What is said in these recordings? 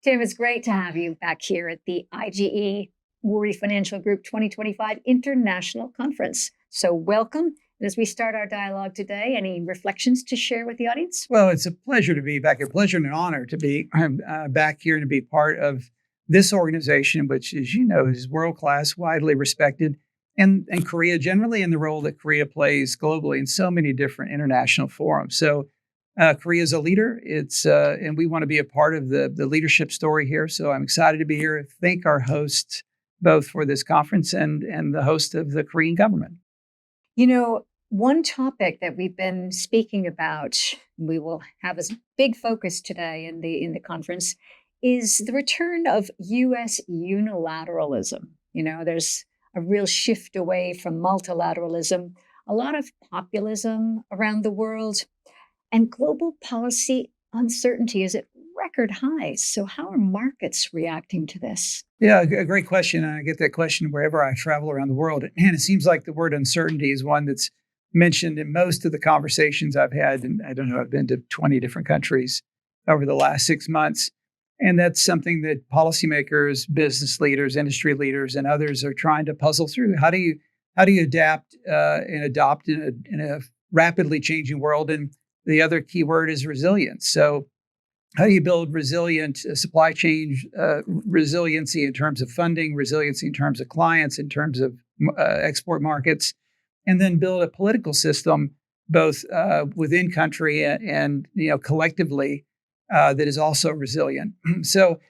Tim, it's great to have you back here at the IGE Worry Financial Group 2025 International Conference. So welcome. And as we start our dialogue today, any reflections to share with the audience? Well, it's a pleasure to be back. A pleasure and an honor to be back here and to be part of this organization, which, as you know, is world-class, widely respected, and Korea generally, and the role that Korea plays globally in so many different international forums. So Korea is a leader. And we want to be a part of the leadership story here. So I'm excited to be here. Thank our hosts both for this conference and the host of the Korean government. You know, one topic that we've been speaking about, we will have as big focus today in the conference, is the return of U.S. unilateralism. You know, there's a real shift away from multilateralism, a lot of populism around the world, and global policy uncertainty is at record highs. So how are markets reacting to this? Yeah, a great question. And I get that question wherever I travel around the world. And it seems like the word uncertainty is one that's mentioned in most of the conversations I've had. And I don't know, I've been to 20 different countries over the last 6 months. And that's something that policymakers, business leaders, industry leaders, and others are trying to puzzle through. How do you adapt and adopt in a rapidly changing world? And the other key word is resilience. So how do you build resilient supply chain resiliency in terms of funding, resiliency in terms of clients, in terms of export markets, and then build a political system both within country and collectively that is also resilient. So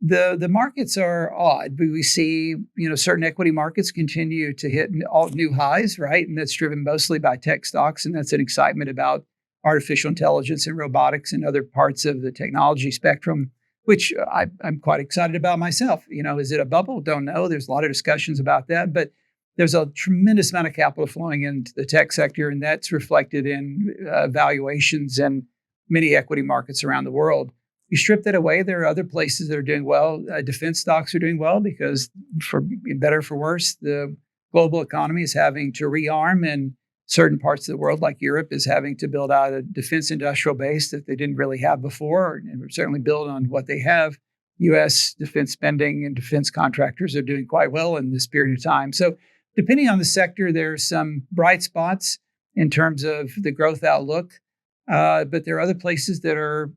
the markets are odd, but we see certain equity markets continue to hit all new highs, right? And that's driven mostly by tech stocks, and that's an excitement about artificial intelligence and robotics and other parts of the technology spectrum, which I'm quite excited about myself. Is it a bubble? Don't know. There's a lot of discussions about that, but there's a tremendous amount of capital flowing into the tech sector, and that's reflected in valuations and many equity markets around the world. You strip that away, there are other places that are doing well. Defense stocks are doing well because, for better or for worse, the global economy is having to rearm, and certain parts of the world, like Europe, is having to build out a defense industrial base that they didn't really have before, and certainly build on what they have. U.S. defense spending and defense contractors are doing quite well in this period of time. So depending on the sector, there's some bright spots in terms of the growth outlook, but there are other places that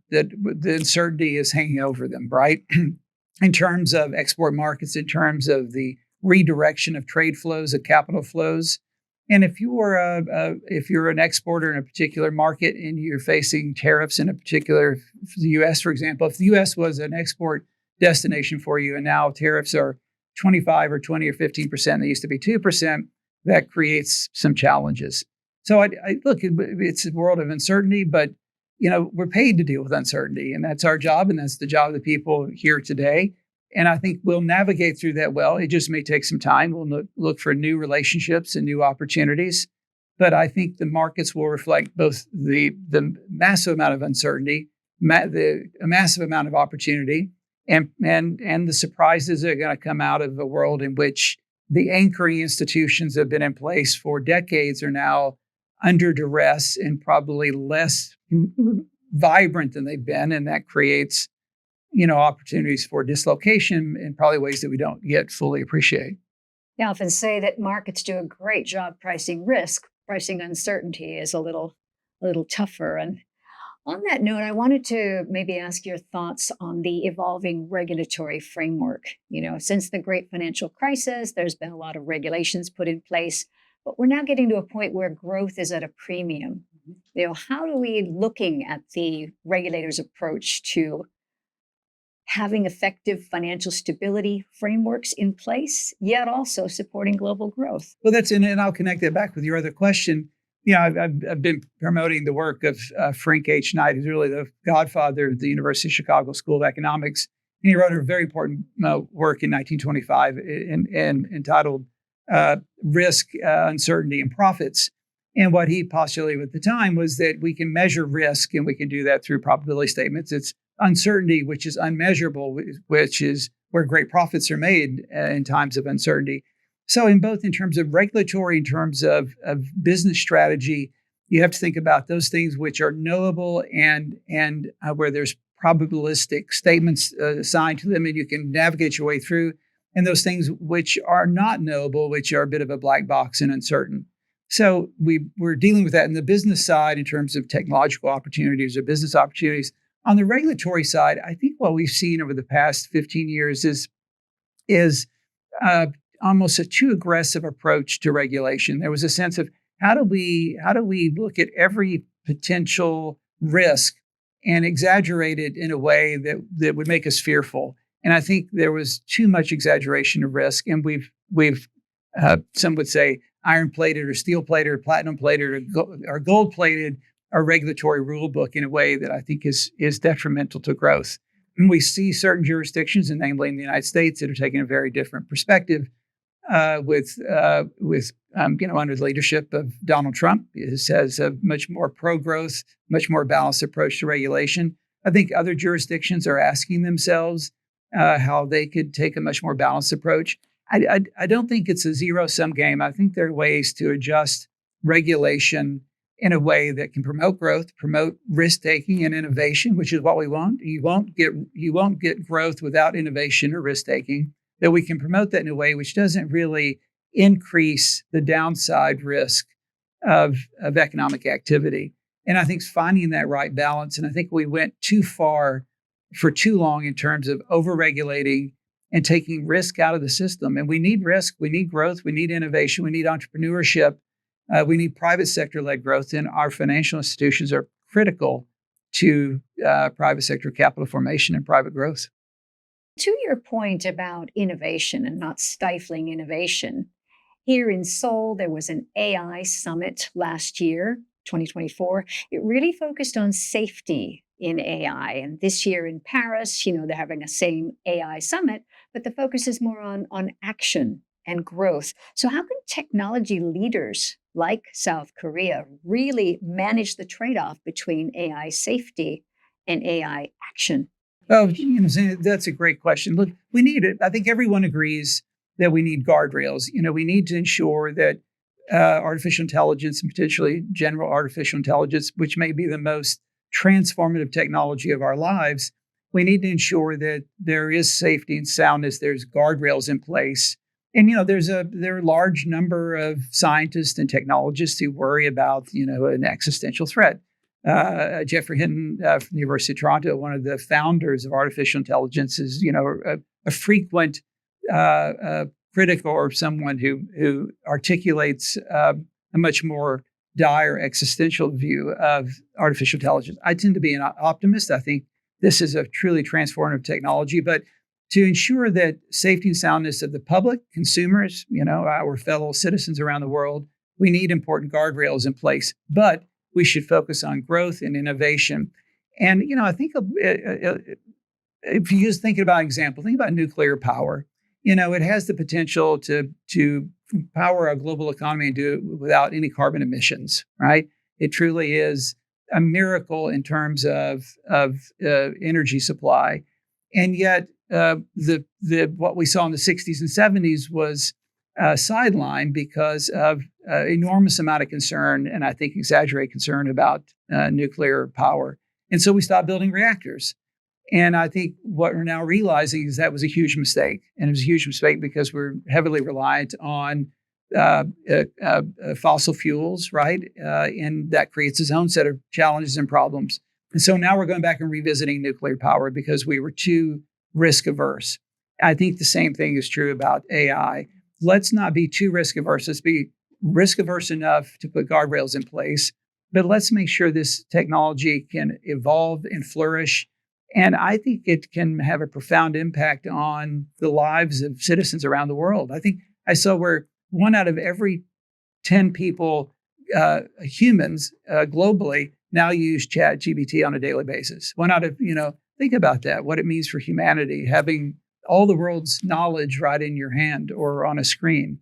the uncertainty is hanging over them, right? In terms of export markets, in terms of the redirection of trade flows, of capital flows. And if you're an exporter in a particular market and you're facing tariffs in a particular, the U.S., for example, if the U.S. was an export destination for you and now tariffs are 25 or 20 or 15%, they used to be 2%, that creates some challenges. So I look, it's a world of uncertainty, but we're paid to deal with uncertainty, and that's our job, and that's the job of the people here today. And I think we'll navigate through that well. It just may take some time. We'll look for new relationships and new opportunities. But I think the markets will reflect both the massive amount of uncertainty, a massive amount of opportunity, and the surprises that are going to come out of a world in which the anchoring institutions that have been in place for decades are now under duress and probably less vibrant than they've been. And that creates opportunities for dislocation in probably ways that we don't yet fully appreciate. I often say that markets do a great job pricing risk. Pricing uncertainty is a little tougher. And on that note, I wanted to maybe ask your thoughts on the evolving regulatory framework. Since the great financial crisis, there's been a lot of regulations put in place, but we're now getting to a point where growth is at a premium. How are we looking at the regulators' approach to having effective financial stability frameworks in place, yet also supporting global growth? Well, and I'll connect that back with your other question. I've been promoting the work of Frank H. Knight, who's really the godfather of the University of Chicago School of Economics. And he wrote a very important work in 1925 entitled Risk, Uncertainty, and Profits. And what he postulated at the time was that we can measure risk, and we can do that through probability statements. It's uncertainty, which is unmeasurable, which is where great profits are made in times of uncertainty. So in terms of regulatory, in terms of business strategy, you have to think about those things which are knowable and where there's probabilistic statements assigned to them, and you can navigate your way through. And those things which are not knowable, which are a bit of a black box and uncertain. So we're dealing with that in the business side in terms of technological opportunities or business opportunities. On the regulatory side, I think what we've seen over the past 15 years is almost a too aggressive approach to regulation. There was a sense of how do we look at every potential risk and exaggerate it in a way that would make us fearful. And I think there was too much exaggeration of risk, and we've some would say iron plated or steel plated or platinum plated or gold plated our regulatory rule book in a way that I think is detrimental to growth. And we see certain jurisdictions, and namely in the United States, that are taking a very different perspective. With under the leadership of Donald Trump, it has a much more pro-growth, much more balanced approach to regulation. I think other jurisdictions are asking themselves how they could take a much more balanced approach. I don't think it's a zero-sum game. I think there are ways to adjust regulation in a way that can promote growth, promote risk-taking and innovation, which is what we want. You won't get growth without innovation or risk-taking. That we can promote that in a way which doesn't really increase the downside risk of economic activity. And I think finding that right balance. And I think we went too far for too long in terms of over-regulating and taking risk out of the system. And we need risk, we need growth, we need innovation, we need entrepreneurship, we need private sector-led growth. And our financial institutions are critical to private sector capital formation and private growth. To your point about innovation and not stifling innovation, here in Seoul, there was an AI summit last year, 2024. It really focused on safety in AI. And this year in Paris, they're having a same AI summit, but the focus is more on action and growth. So how can technology leaders like South Korea really manage the trade-off between AI safety and AI action? Well, that's a great question. Look, we need it. I think everyone agrees that we need guardrails. We need to ensure that artificial intelligence, and potentially general artificial intelligence, which may be the most transformative technology of our lives, we need to ensure that there is safety and soundness. There's guardrails in place. And, there are a large number of scientists and technologists who worry about, an existential threat. Jeffrey Hinton from the University of Toronto, one of the founders of artificial intelligence, is a frequent critic or someone who articulates a much more dire existential view of artificial intelligence. I tend to be an optimist. I think this is a truly transformative technology, but to ensure that safety and soundness of the public, consumers, our fellow citizens around the world, we need important guardrails in place. But we should focus on growth and innovation. And, I think if you just think about an example, think about nuclear power. It has the potential to power a global economy and do it without any carbon emissions, right? It truly is a miracle in terms of energy supply. And yet what we saw in the 60s and 70s was sidelined because of enormous amount of concern, and I think exaggerated concern about nuclear power. And so we stopped building reactors. And I think what we're now realizing is that was a huge mistake. And it was a huge mistake because we're heavily reliant on fossil fuels, right? And that creates its own set of challenges and problems. And so now we're going back and revisiting nuclear power because we were too risk averse. I think the same thing is true about AI. Let's not be too risk averse. Let's be risk averse enough to put guardrails in place, but let's make sure this technology can evolve and flourish. And I think it can have a profound impact on the lives of citizens around the world. I think I saw where 1 out of every 10 people, humans globally, now use ChatGPT on a daily basis. 1 out of, think about that, what it means for humanity, having all the world's knowledge right in your hand or on a screen.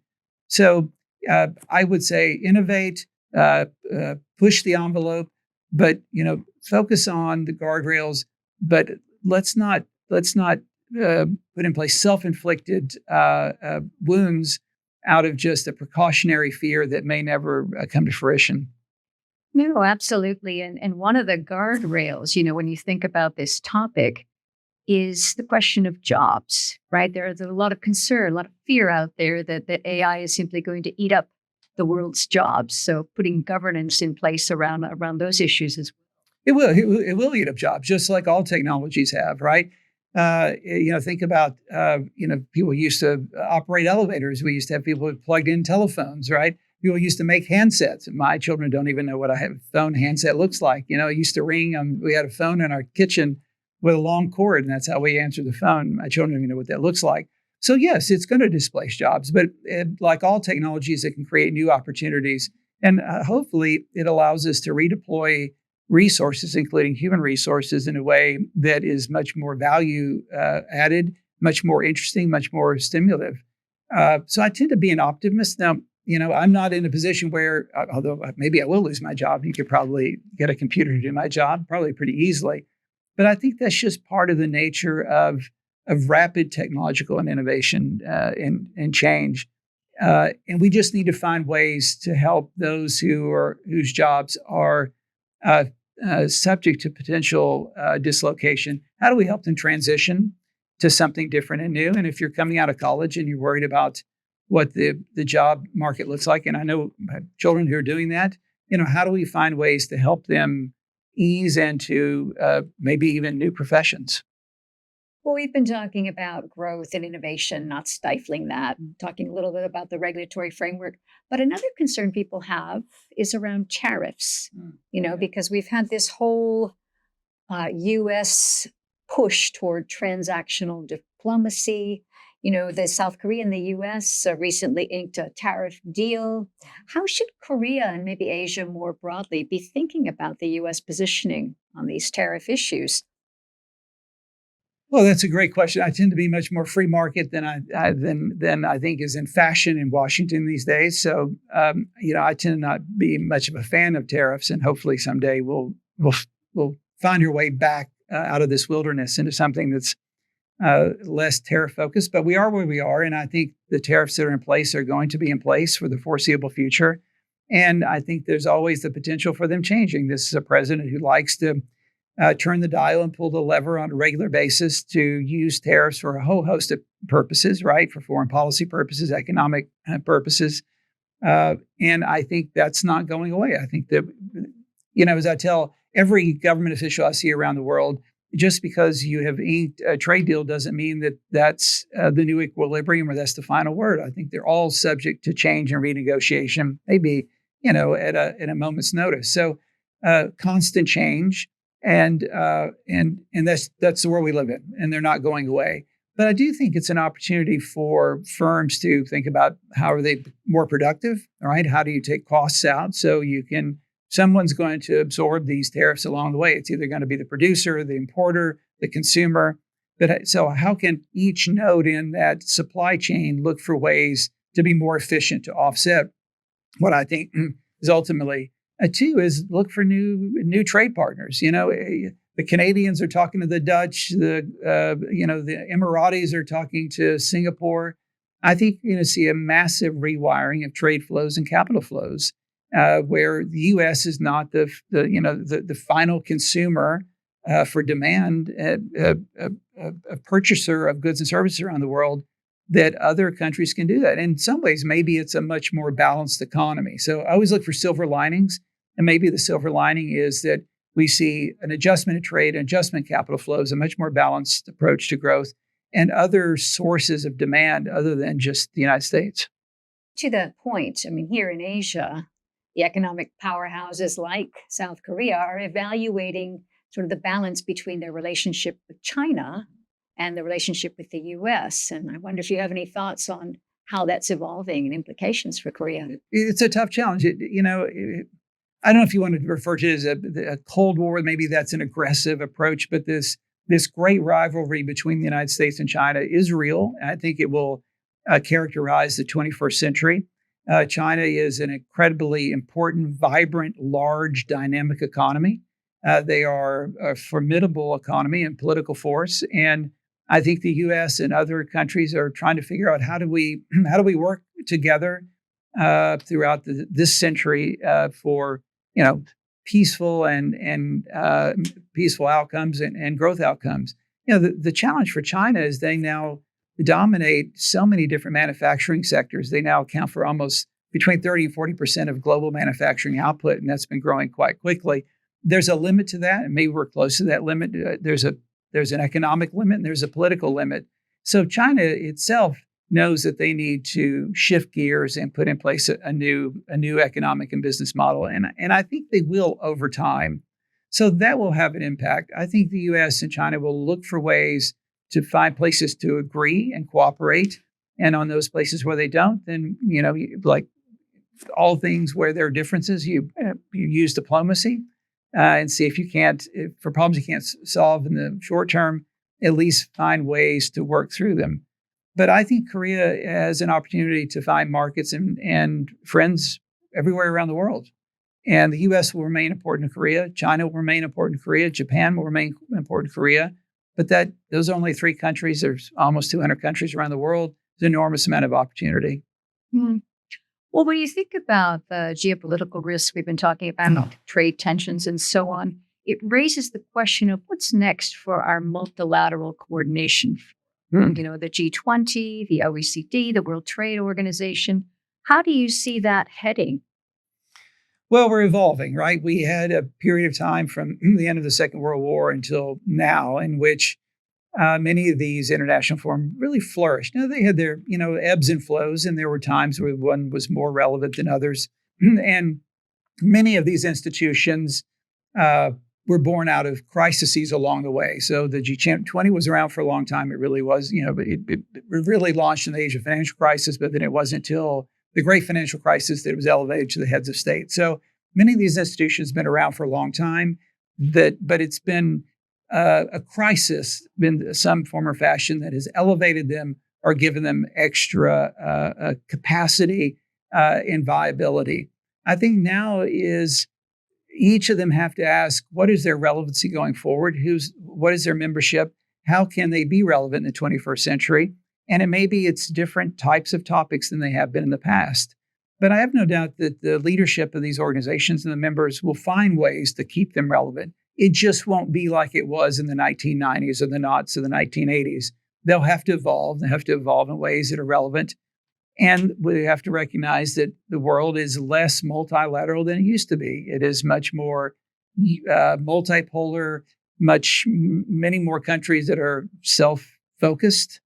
So I would say innovate, push the envelope, but focus on the guardrails. But let's not put in place self-inflicted wounds out of just a precautionary fear that may never come to fruition. No, absolutely. And one of the guardrails, when you think about this topic, is the question of jobs, right? There's a lot of concern, a lot of fear out there that AI is simply going to eat up the world's jobs. So putting governance in place around those issues is. It will. It will eat up jobs, just like all technologies have, right? Think about people used to operate elevators. We used to have people who plugged in telephones, right? People used to make handsets. My children don't even know what a phone handset looks like. It used to ring. We had a phone in our kitchen with a long cord, and that's how we answered the phone. My children don't even know what that looks like. So yes, it's going to displace jobs, but like all technologies, it can create new opportunities, and hopefully, it allows us to redeploy resources, including human resources, in a way that is much more value added, much more interesting, much more stimulative. So I tend to be an optimist. Now, I'm not in a position where, although maybe I will lose my job, you could probably get a computer to do my job, probably pretty easily. But I think that's just part of the nature of rapid technological and innovation and change. And we just need to find ways to help those whose jobs are subject to potential dislocation. How do we help them transition to something different and new? And if you're coming out of college and you're worried about what the job market looks like, and I know I have children who are doing that, how do we find ways to help them ease into maybe even new professions? Well, we've been talking about growth and innovation, not stifling that, and talking a little bit about the regulatory framework. But another concern people have is around tariffs, because we've had this whole US push toward transactional diplomacy. The South Korea and the US recently inked a tariff deal. How should Korea and maybe Asia more broadly be thinking about the US positioning on these tariff issues? Well, that's a great question. I tend to be much more free market than I think is in fashion in Washington these days. So, I tend to not be much of a fan of tariffs, and hopefully someday we'll find our way back out of this wilderness into something that's less tariff focused. But we are where we are, and I think the tariffs that are in place are going to be in place for the foreseeable future. And I think there's always the potential for them changing. This is a president who likes to turn the dial and pull the lever on a regular basis to use tariffs for a whole host of purposes, right? For foreign policy purposes, economic purposes. And I think that's not going away. I think that, as I tell every government official I see around the world, just because you have inked a trade deal doesn't mean that that's the new equilibrium or that's the final word. I think they're all subject to change and renegotiation, maybe, at a moment's notice. So constant change. And that's the world we live in, and they're not going away. But I do think it's an opportunity for firms to think about how are they more productive, all right? How do you take costs out so someone's going to absorb these tariffs along the way. It's either going to be the producer, the importer, the consumer. But so how can each node in that supply chain look for ways to be more efficient to offset what I think is ultimately. Two is look for new trade partners. The Canadians are talking to the Dutch. The Emiratis are talking to Singapore. I think you're going to see a massive rewiring of trade flows and capital flows, where the U.S. is not the final consumer for demand, a purchaser of goods and services around the world. That other countries can do that. In some ways, maybe it's a much more balanced economy. So I always look for silver linings. And maybe the silver lining is that we see an adjustment in trade, adjustment in capital flows, a much more balanced approach to growth, and other sources of demand other than just the United States. To that point, here in Asia, the economic powerhouses like South Korea are evaluating sort of the balance between their relationship with China and the relationship with the US. And I wonder if you have any thoughts on how that's evolving and implications for Korea. It's a tough challenge. I don't know if you want to refer to it as a Cold War. Maybe that's an aggressive approach, but this great rivalry between the United States and China is real. I think it will characterize the 21st century. China is an incredibly important, vibrant, large, dynamic economy. They are a formidable economy and political force, and I think the U.S. and other countries are trying to figure out how do we work together throughout this century for peaceful and peaceful outcomes and growth outcomes. The challenge for China is they now dominate so many different manufacturing sectors. They now account for almost between 30 and 40% of global manufacturing output, and that's been growing quite quickly. There's a limit to that, and maybe we're close to that limit. There's an economic limit and there's a political limit. So China itself knows that they need to shift gears and put in place a new economic and business model, and I think they will over time. So that will have an impact. I think the U.S. and China will look for ways to find places to agree and cooperate, and on those places where they don't, then like all things where there are differences, you use diplomacy and see if for problems you can't solve in the short term, at least find ways to work through them. But I think Korea has an opportunity to find markets and friends everywhere around the world. And the U.S. will remain important to Korea. China will remain important to Korea. Japan will remain important to Korea. But those are only 3 countries. There's almost 200 countries around the world. There's an enormous amount of opportunity. Mm. Well, when you think about the geopolitical risks we've been talking about, trade tensions and so on, it raises the question of what's next for our multilateral coordination. The G20, the OECD, the World Trade Organization. How do you see that heading? Well, we're evolving, right? We had a period of time from the end of the Second World War until now in which many of these international forums really flourished. Now, they had their, ebbs and flows, and there were times where one was more relevant than others. And many of these institutions were born out of crises along the way. So the G20 was around for a long time. It really was, it really launched in the age of financial crisis, but then it wasn't until the great financial crisis that it was elevated to the heads of state. So many of these institutions have been around for a long time, but it's been a crisis, been some form or fashion that has elevated them or given them extra capacity and viability. I think now is each of them have to ask, what is their relevancy going forward? What is their membership? How can they be relevant in the 21st century? And it's different types of topics than they have been in the past. But I have no doubt that the leadership of these organizations and the members will find ways to keep them relevant. It just won't be like it was in the 1990s or the noughts of the 1980s. They'll have to evolve. They have to evolve in ways that are relevant. And we have to recognize that the world is less multilateral than it used to be. It is much more multipolar, many more countries that are self-focused.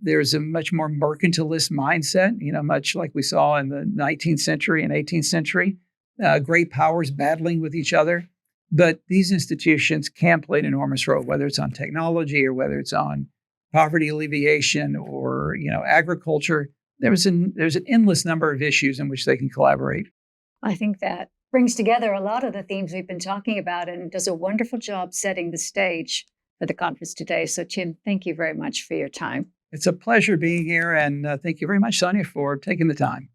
There's a much more mercantilist mindset, much like we saw in the 19th century and 18th century, great powers battling with each other. But these institutions can play an enormous role, whether it's on technology or whether it's on poverty alleviation or, agriculture. There's an endless number of issues in which they can collaborate. I think that brings together a lot of the themes we've been talking about and does a wonderful job setting the stage for the conference today. So, Tim, thank you very much for your time. It's a pleasure being here. And thank you very much, Sonia, for taking the time.